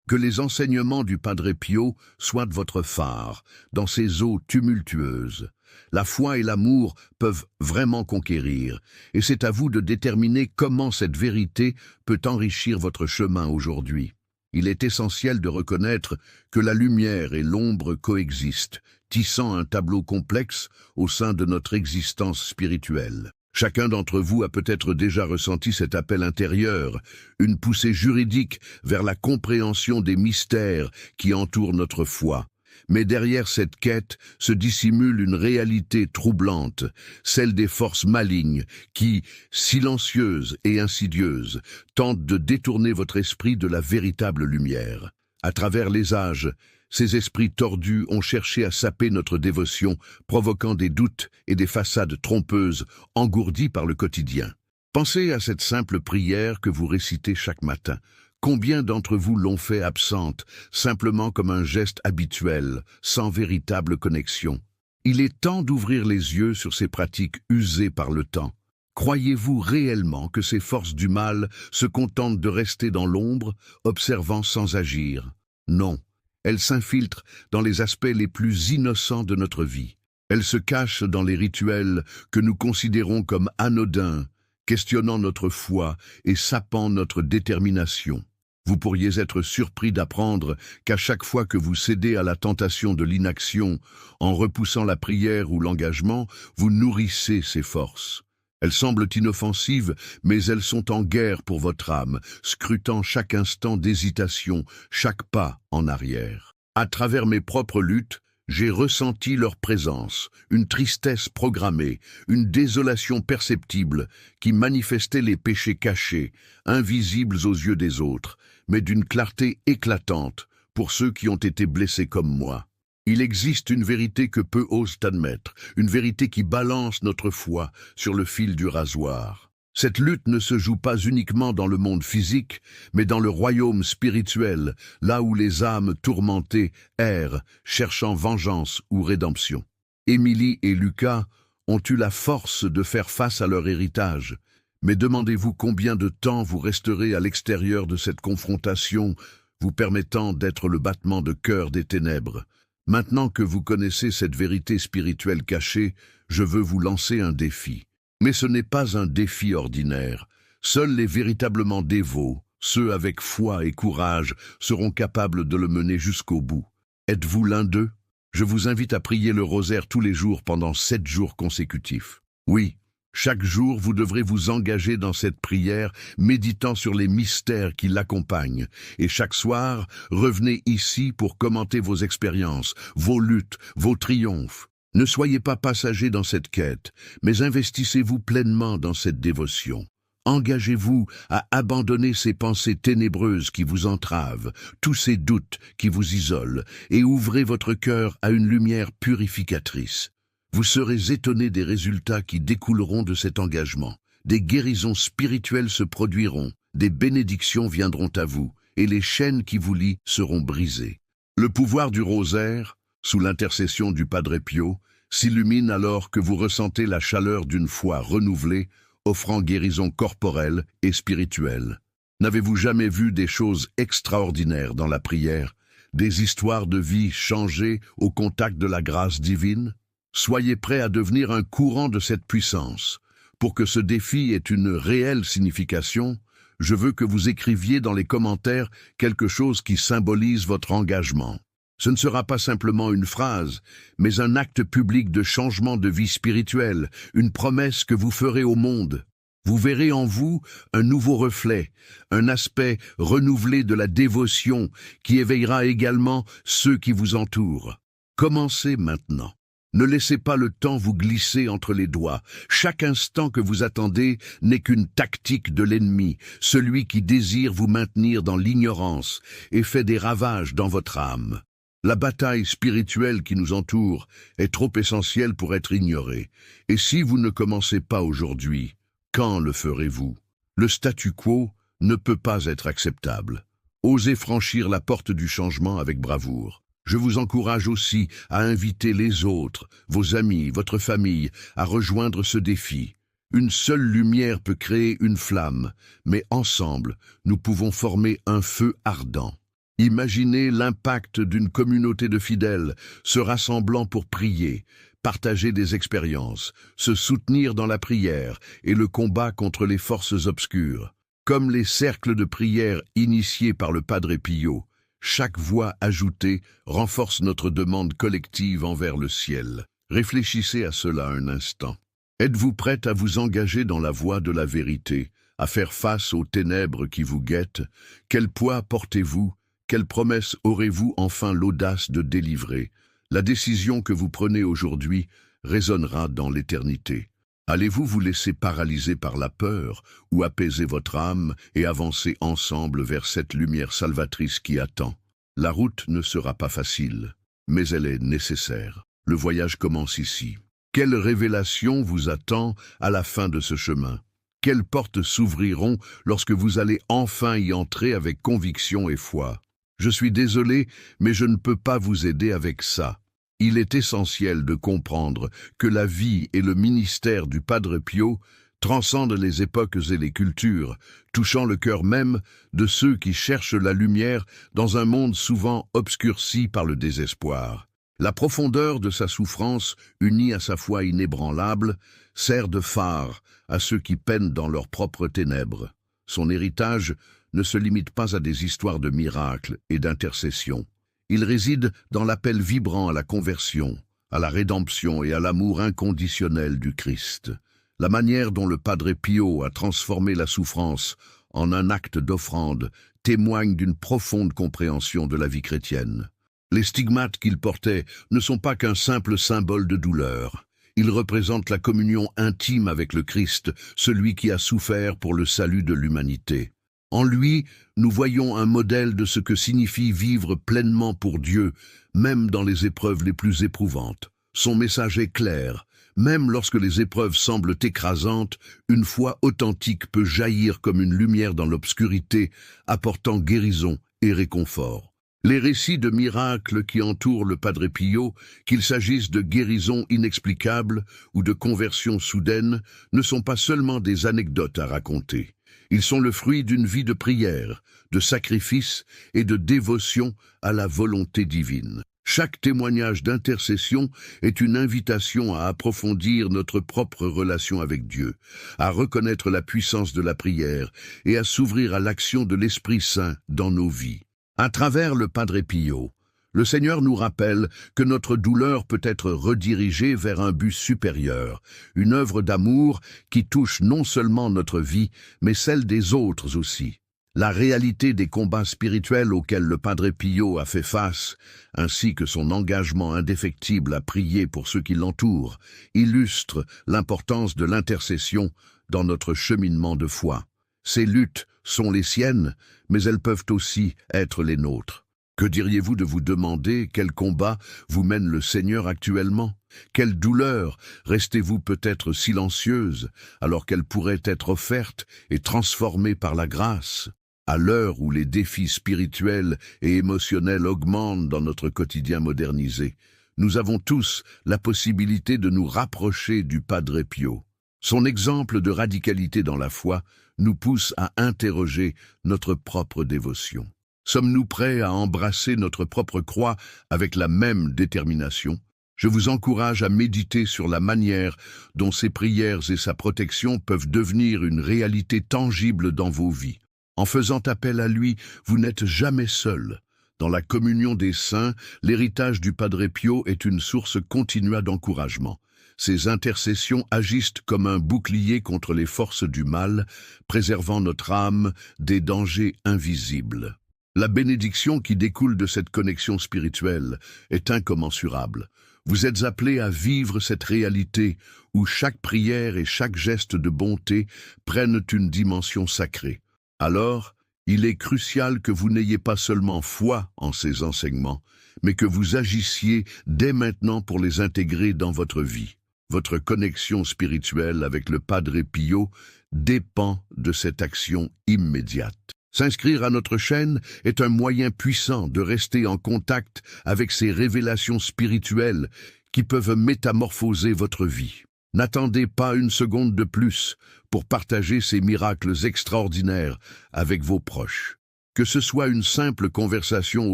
Que les enseignements du Padre Pio soient votre phare dans ces eaux tumultueuses. La foi et l'amour peuvent vraiment conquérir, et c'est à vous de déterminer comment cette vérité peut enrichir votre chemin aujourd'hui. Il est essentiel de reconnaître que la lumière et l'ombre coexistent, tissant un tableau complexe au sein de notre existence spirituelle. Chacun d'entre vous a peut-être déjà ressenti cet appel intérieur, une poussée juridique vers la compréhension des mystères qui entourent notre foi. Mais derrière cette quête se dissimule une réalité troublante, celle des forces malignes qui, silencieuses et insidieuses, tentent de détourner votre esprit de la véritable lumière. À travers les âges, ces esprits tordus ont cherché à saper notre dévotion, provoquant des doutes et des façades trompeuses, engourdies par le quotidien. Pensez à cette simple prière que vous récitez chaque matin. Combien d'entre vous l'ont fait absente, simplement comme un geste habituel, sans véritable connexion? Il est temps d'ouvrir les yeux sur ces pratiques usées par le temps. Croyez-vous réellement que ces forces du mal se contentent de rester dans l'ombre, observant sans agir? Non. Elles s'infiltrent dans les aspects les plus innocents de notre vie. Elles se cachent dans les rituels que nous considérons comme anodins, questionnant notre foi et sapant notre détermination. Vous pourriez être surpris d'apprendre qu'à chaque fois que vous cédez à la tentation de l'inaction, en repoussant la prière ou l'engagement, vous nourrissez ces forces. Elles semblent inoffensives, mais elles sont en guerre pour votre âme, scrutant chaque instant d'hésitation, chaque pas en arrière. À travers mes propres luttes, j'ai ressenti leur présence, une tristesse programmée, une désolation perceptible qui manifestait les péchés cachés, invisibles aux yeux des autres, mais d'une clarté éclatante pour ceux qui ont été blessés comme moi. Il existe une vérité que peu osent admettre, une vérité qui balance notre foi sur le fil du rasoir. Cette lutte ne se joue pas uniquement dans le monde physique, mais dans le royaume spirituel, là où les âmes tourmentées errent, cherchant vengeance ou rédemption. Émilie et Lucas ont eu la force de faire face à leur héritage, mais demandez-vous combien de temps vous resterez à l'extérieur de cette confrontation, vous permettant d'être le battement de cœur des ténèbres. Maintenant que vous connaissez cette vérité spirituelle cachée, je veux vous lancer un défi. Mais ce n'est pas un défi ordinaire. Seuls les véritablement dévots, ceux avec foi et courage, seront capables de le mener jusqu'au bout. Êtes-vous l'un d'eux? Je vous invite à prier le rosaire tous les jours pendant 7 jours consécutifs. Oui, Chaque jour, vous devrez vous engager dans cette prière, méditant sur les mystères qui l'accompagnent. Et chaque soir, revenez ici pour commenter vos expériences, vos luttes, vos triomphes. Ne soyez pas passager dans cette quête, mais investissez-vous pleinement dans cette dévotion. Engagez-vous à abandonner ces pensées ténébreuses qui vous entravent, tous ces doutes qui vous isolent, et ouvrez votre cœur à une lumière purificatrice. Vous serez étonné des résultats qui découleront de cet engagement. Des guérisons spirituelles se produiront, des bénédictions viendront à vous, et les chaînes qui vous lient seront brisées. Le pouvoir du rosaire, sous l'intercession du Padre Pio, s'illumine alors que vous ressentez la chaleur d'une foi renouvelée, offrant guérison corporelle et spirituelle. N'avez-vous jamais vu des choses extraordinaires dans la prière, des histoires de vie changées au contact de la grâce divine? Soyez prêts à devenir un courant de cette puissance. Pour que ce défi ait une réelle signification, je veux que vous écriviez dans les commentaires quelque chose qui symbolise votre engagement. Ce ne sera pas simplement une phrase, mais un acte public de changement de vie spirituelle, une promesse que vous ferez au monde. Vous verrez en vous un nouveau reflet, un aspect renouvelé de la dévotion qui éveillera également ceux qui vous entourent. Commencez maintenant. Ne laissez pas le temps vous glisser entre les doigts. Chaque instant que vous attendez n'est qu'une tactique de l'ennemi, celui qui désire vous maintenir dans l'ignorance et fait des ravages dans votre âme. La bataille spirituelle qui nous entoure est trop essentielle pour être ignorée. Et si vous ne commencez pas aujourd'hui, quand le ferez-vous? Le statu quo ne peut pas être acceptable. Osez franchir la porte du changement avec bravoure. Je vous encourage aussi à inviter les autres, vos amis, votre famille, à rejoindre ce défi. Une seule lumière peut créer une flamme, mais ensemble, nous pouvons former un feu ardent. Imaginez l'impact d'une communauté de fidèles se rassemblant pour prier, partager des expériences, se soutenir dans la prière et le combat contre les forces obscures. Comme les cercles de prière initiés par le Padre Pio, chaque voix ajoutée renforce notre demande collective envers le ciel. Réfléchissez à cela un instant. Êtes-vous prête à vous engager dans la voie de la vérité, à faire face aux ténèbres qui vous guettent? Quel poids portez-vous? Quelle promesse aurez-vous enfin l'audace de délivrer? La décision que vous prenez aujourd'hui résonnera dans l'éternité. Allez-vous vous laisser paralyser par la peur ou apaiser votre âme et avancer ensemble vers cette lumière salvatrice qui attend? La route ne sera pas facile, mais elle est nécessaire. Le voyage commence ici. Quelle révélation vous attend à la fin de ce chemin? Quelles portes s'ouvriront lorsque vous allez enfin y entrer avec conviction et foi? Je suis désolé, mais je ne peux pas vous aider avec ça. Il est essentiel de comprendre que la vie et le ministère du Padre Pio transcendent les époques et les cultures, touchant le cœur même de ceux qui cherchent la lumière dans un monde souvent obscurci par le désespoir. La profondeur de sa souffrance, unie à sa foi inébranlable, sert de phare à ceux qui peinent dans leurs propres ténèbres. Son héritage ne se limite pas à des histoires de miracles et d'intercession. Il réside dans l'appel vibrant à la conversion, à la rédemption et à l'amour inconditionnel du Christ. La manière dont le Padre Pio a transformé la souffrance en un acte d'offrande témoigne d'une profonde compréhension de la vie chrétienne. Les stigmates qu'il portait ne sont pas qu'un simple symbole de douleur. Ils représentent la communion intime avec le Christ, celui qui a souffert pour le salut de l'humanité. En lui, nous voyons un modèle de ce que signifie vivre pleinement pour Dieu, même dans les épreuves les plus éprouvantes. Son message est clair. Même lorsque les épreuves semblent écrasantes, une foi authentique peut jaillir comme une lumière dans l'obscurité, apportant guérison et réconfort. Les récits de miracles qui entourent le Padre Pio, qu'il s'agisse de guérisons inexplicables ou de conversions soudaines, ne sont pas seulement des anecdotes à raconter. Ils sont le fruit d'une vie de prière, de sacrifice et de dévotion à la volonté divine. Chaque témoignage d'intercession est une invitation à approfondir notre propre relation avec Dieu, à reconnaître la puissance de la prière et à s'ouvrir à l'action de l'Esprit Saint dans nos vies. À travers le Padre Pio, Le Seigneur nous rappelle que notre douleur peut être redirigée vers un but supérieur, une œuvre d'amour qui touche non seulement notre vie, mais celle des autres aussi. La réalité des combats spirituels auxquels le Padre Pio a fait face, ainsi que son engagement indéfectible à prier pour ceux qui l'entourent, illustre l'importance de l'intercession dans notre cheminement de foi. Ces luttes sont les siennes, mais elles peuvent aussi être les nôtres. Que diriez-vous de vous demander quel combat vous mène le Seigneur actuellement? Quelle douleur restez-vous peut-être silencieuse alors qu'elle pourrait être offerte et transformée par la grâce? À l'heure où les défis spirituels et émotionnels augmentent dans notre quotidien modernisé, nous avons tous la possibilité de nous rapprocher du Padre Pio. Son exemple de radicalité dans la foi nous pousse à interroger notre propre dévotion. Sommes-nous prêts à embrasser notre propre croix avec la même détermination? Je vous encourage à méditer sur la manière dont ses prières et sa protection peuvent devenir une réalité tangible dans vos vies. En faisant appel à lui, vous n'êtes jamais seul. Dans la communion des saints, l'héritage du Padre Pio est une source continue d'encouragement. Ces intercessions agissent comme un bouclier contre les forces du mal, préservant notre âme des dangers invisibles. La bénédiction qui découle de cette connexion spirituelle est incommensurable. Vous êtes appelés à vivre cette réalité où chaque prière et chaque geste de bonté prennent une dimension sacrée. Alors, il est crucial que vous n'ayez pas seulement foi en ces enseignements, mais que vous agissiez dès maintenant pour les intégrer dans votre vie. Votre connexion spirituelle avec le Padre Pio dépend de cette action immédiate. S'inscrire à notre chaîne est un moyen puissant de rester en contact avec ces révélations spirituelles qui peuvent métamorphoser votre vie. N'attendez pas une seconde de plus pour partager ces miracles extraordinaires avec vos proches. Que ce soit une simple conversation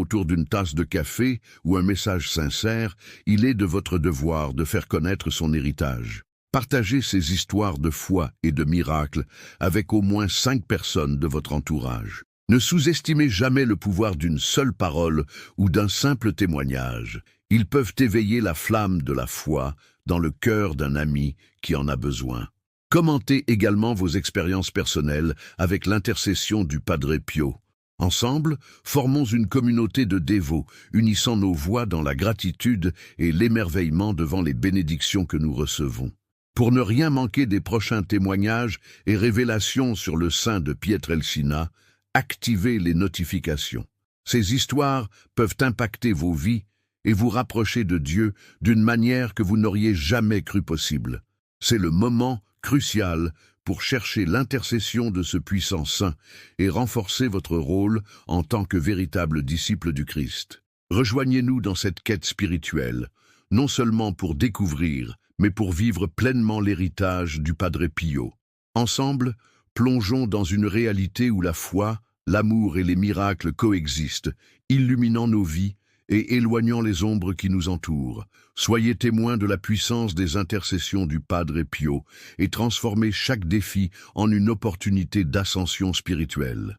autour d'une tasse de café ou un message sincère, il est de votre devoir de faire connaître son héritage. Partagez ces histoires de foi et de miracles avec au moins 5 personnes de votre entourage. Ne sous-estimez jamais le pouvoir d'une seule parole ou d'un simple témoignage. Ils peuvent éveiller la flamme de la foi dans le cœur d'un ami qui en a besoin. Commentez également vos expériences personnelles avec l'intercession du Padre Pio. Ensemble, formons une communauté de dévots, unissant nos voix dans la gratitude et l'émerveillement devant les bénédictions que nous recevons. Pour ne rien manquer des prochains témoignages et révélations sur le saint de Pietrelcina, activez les notifications. Ces histoires peuvent impacter vos vies et vous rapprocher de Dieu d'une manière que vous n'auriez jamais cru possible. C'est le moment crucial pour chercher l'intercession de ce puissant saint et renforcer votre rôle en tant que véritable disciple du Christ. Rejoignez-nous dans cette quête spirituelle, non seulement pour découvrir, mais pour vivre pleinement l'héritage du Padre Pio. Ensemble, plongeons dans une réalité où la foi, l'amour et les miracles coexistent, illuminant nos vies et éloignant les ombres qui nous entourent. Soyez témoins de la puissance des intercessions du Padre Pio et transformez chaque défi en une opportunité d'ascension spirituelle.